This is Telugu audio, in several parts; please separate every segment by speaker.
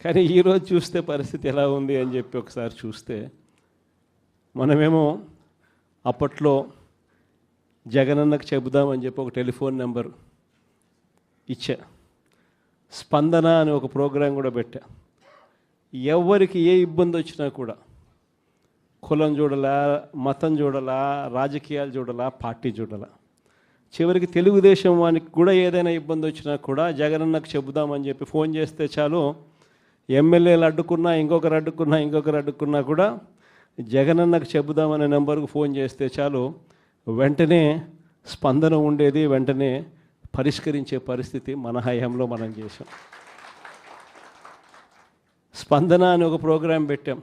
Speaker 1: కానీ ఈరోజు చూస్తే పరిస్థితి ఎలా ఉంది అని చెప్పి ఒకసారి చూస్తే మనమేమో అప్పట్లో జగనన్నకు చెబుదామని చెప్పి ఒక టెలిఫోన్ నెంబర్ ఇచ్చా, స్పందన అని ఒక ప్రోగ్రాం కూడా పెట్టా. ఎవరికి ఏ ఇబ్బంది వచ్చినా కూడా కులం చూడలా, మతం చూడలా, రాజకీయాలు చూడలా, పార్టీ చూడలా, చివరికి తెలుగుదేశం వానికి కూడా ఏదైనా ఇబ్బంది వచ్చినా కూడా జగనన్నకు చెబుదామని చెప్పి ఫోన్ చేస్తే చాలు, ఎమ్మెల్యేలు అడ్డుకున్నా ఇంకొకరు అడ్డుకున్నా కూడా జగనన్నకు చెబుదామనే నెంబర్కు ఫోన్ చేస్తే చాలు వెంటనే స్పందన ఉండేది, వెంటనే పరిష్కరించే పరిస్థితి మన హయాంలో మనం చేసాం. స్పందన అని ఒక ప్రోగ్రాం పెట్టాం.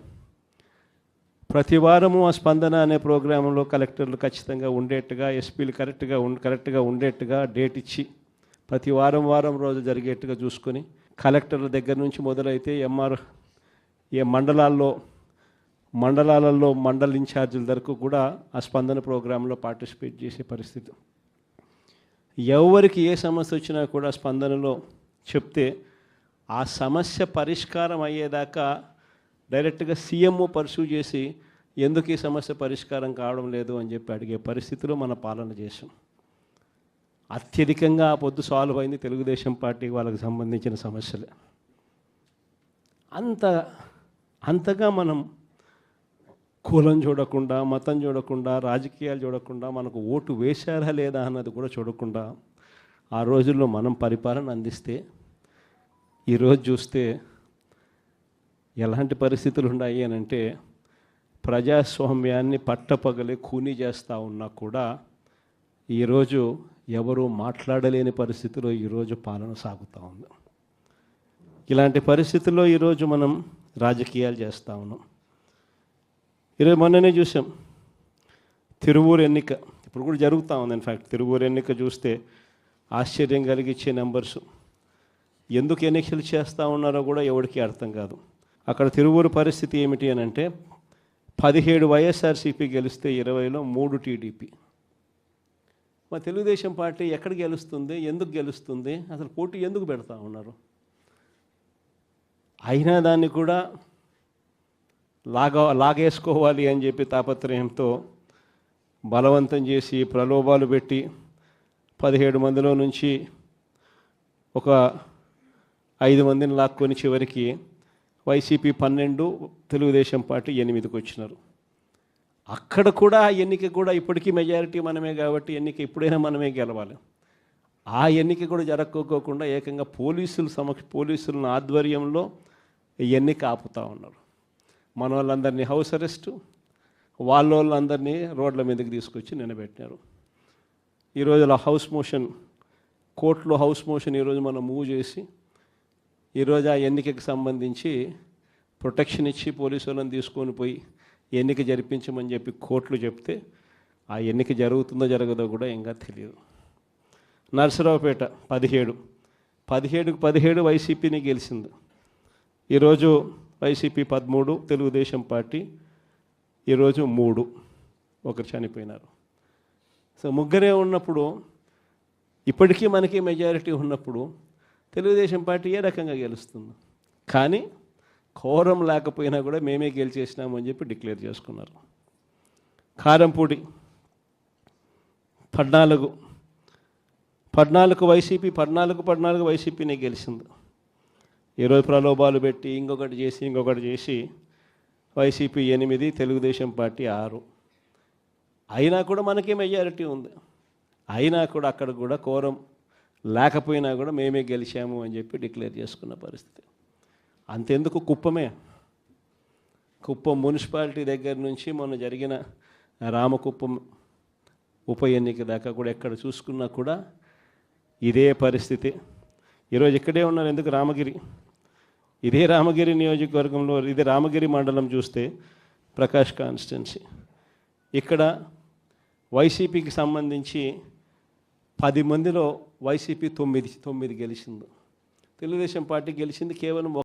Speaker 1: ప్రతి వారము ఆ స్పందన అనే ప్రోగ్రాంలో కలెక్టర్లు ఖచ్చితంగా ఉండేట్టుగా, ఎస్పీలు కరెక్ట్గా ఉండేట్టుగా డేట్ ఇచ్చి ప్రతి వారం రోజు జరిగేట్టుగా చూసుకొని, కలెక్టర్ల దగ్గర నుంచి మొదలైతే మండలాలలో మండల ఇన్ఛార్జీల వరకు కూడా ఆ స్పందన ప్రోగ్రాంలో పార్టిసిపేట్ చేసే పరిస్థితి. ఎవరికి ఏ సమస్య వచ్చినా కూడా స్పందనలో చెప్తే ఆ సమస్య పరిష్కారం అయ్యేదాకా డైరెక్ట్గా సీఎంఓ పర్సూ చేసి ఎందుకు ఈ సమస్య పరిష్కారం కావడం లేదు అని చెప్పి అడిగే పరిస్థితిలో మన పాలన చేసాం. అత్యధికంగా ఆ పొద్దు సాల్వ్ అయింది తెలుగుదేశం పార్టీ వాళ్ళకి సంబంధించిన సమస్యలే. అంతగా మనం కులం చూడకుండా, మతం చూడకుండా, రాజకీయాలు చూడకుండా, మనకు ఓటు వేశారా లేదా అన్నది కూడా చూడకుండా ఆ రోజుల్లో మనం పరిపాలన అందిస్తే ఈరోజు చూస్తే ఎలాంటి పరిస్థితులు ఉన్నాయి అని అంటే, ప్రజాస్వామ్యాన్ని పట్టపగలే ఖూనీ చేస్తూ ఉన్నా కూడా ఈరోజు ఎవరు మాట్లాడలేని పరిస్థితిలో ఈరోజు పాలన సాగుతూ ఉంది. ఇలాంటి పరిస్థితుల్లో ఈరోజు మనం రాజకీయాలు చేస్తూ ఉన్నాం. ఈరోజు మొన్ననే చూసాం తిరువూరు ఎన్నిక, ఇప్పుడు కూడా జరుగుతూ ఉంది. ఇన్ఫ్యాక్ట్ తిరువూరు ఎన్నిక చూస్తే ఆశ్చర్యం కలిగించే నెంబర్సు. ఎందుకు ఎన్నికలు చేస్తూ ఉన్నారో కూడా ఎవరికి అర్థం కాదు. అక్కడ తిరువూరు పరిస్థితి ఏమిటి అని అంటే, 17 వైఎస్ఆర్సీపీ గెలిస్తే 20లో 3 టీడీపీ. మా తెలుగుదేశం పార్టీ ఎక్కడ గెలుస్తుంది, ఎందుకు గెలుస్తుంది, అసలు పోటీ ఎందుకు పెడతా ఉన్నారు? అయినా దాన్ని కూడా లాగేసుకోవాలి అని చెప్పి తాపత్రయంతో బలవంతం చేసి ప్రలోభాలు పెట్టి 17 మందిలో నుంచి ఒక 5 మందిని లాక్కొని చివరికి వైసీపీ 12, తెలుగుదేశం పార్టీ 8కి వచ్చినారు. అక్కడ కూడా ఎన్నిక కూడా ఇప్పటికీ మెజారిటీ మనమే కాబట్టి ఎన్నిక ఎప్పుడైనా మనమే గెలవాలి. ఆ ఎన్నిక కూడా జరగకోకుండా ఏకంగా పోలీసుల ఆధ్వర్యంలో ఎన్నిక ఆపుతూ ఉన్నారు. మన వాళ్ళందరినీ హౌస్ అరెస్టు, వాళ్ళందరినీ రోడ్ల మీదకి తీసుకొచ్చి నిలబెట్టినారు. ఈరోజు హౌస్ మోషన్, కోర్టులో హౌస్ మోషన్ ఈరోజు మనం మూవ్ చేసి ఈరోజు ఆ ఎన్నికకి సంబంధించి ప్రొటెక్షన్ ఇచ్చి పోలీసు వాళ్ళని తీసుకొని పోయి ఎన్నిక జరిపించమని చెప్పి కోర్టులు చెప్తే ఆ ఎన్నిక జరుగుతుందో జరగదో కూడా ఇంకా తెలియదు. నరసరావుపేట 17 వైసీపీని గెలిచింది. ఈరోజు వైసీపీ 13, తెలుగుదేశం పార్టీ ఈరోజు 3, ఒకరు చనిపోయినారు. సో ముగ్గురే ఉన్నప్పుడు, ఇప్పటికీ మనకి మెజారిటీ ఉన్నప్పుడు తెలుగుదేశం పార్టీ ఏ రకంగా గెలుస్తుంది? కానీ కోరం లేకపోయినా కూడా మేమే గెలిచేసినామని చెప్పి డిక్లేర్ చేసుకున్నారు. కారంపూడి 14 వైసీపీ, 14 వైసీపీనే గెలిచింది. ఈరోజు ప్రలోభాలు పెట్టి ఇంకొకటి చేసి వైసీపీ 8, తెలుగుదేశం పార్టీ 6. అయినా కూడా మనకే మెజారిటీ ఉంది. అయినా కూడా అక్కడ కూడా కోరం లేకపోయినా కూడా మేమే గెలిచాము అని చెప్పి డిక్లేర్ చేసుకున్న పరిస్థితి. అంతెందుకు కుప్పం మున్సిపాలిటీ దగ్గర నుంచి మొన్న జరిగిన రామకుప్పం ఉప ఎన్నిక దాకా కూడా ఎక్కడ చూసుకున్నా కూడా ఇదే పరిస్థితి. ఈరోజు ఇక్కడే ఉన్నారు. ఎందుకు ఇదే రామగిరి నియోజకవర్గంలో, ఇది రామగిరి మండలం చూస్తే ప్రకాష్ కాన్స్టిట్యున్సీ, ఇక్కడ వైసీపీకి సంబంధించి 10 మందిలో వైసీపీ 9 గెలిచింది. తెలుగుదేశం పార్టీ గెలిచింది కేవలం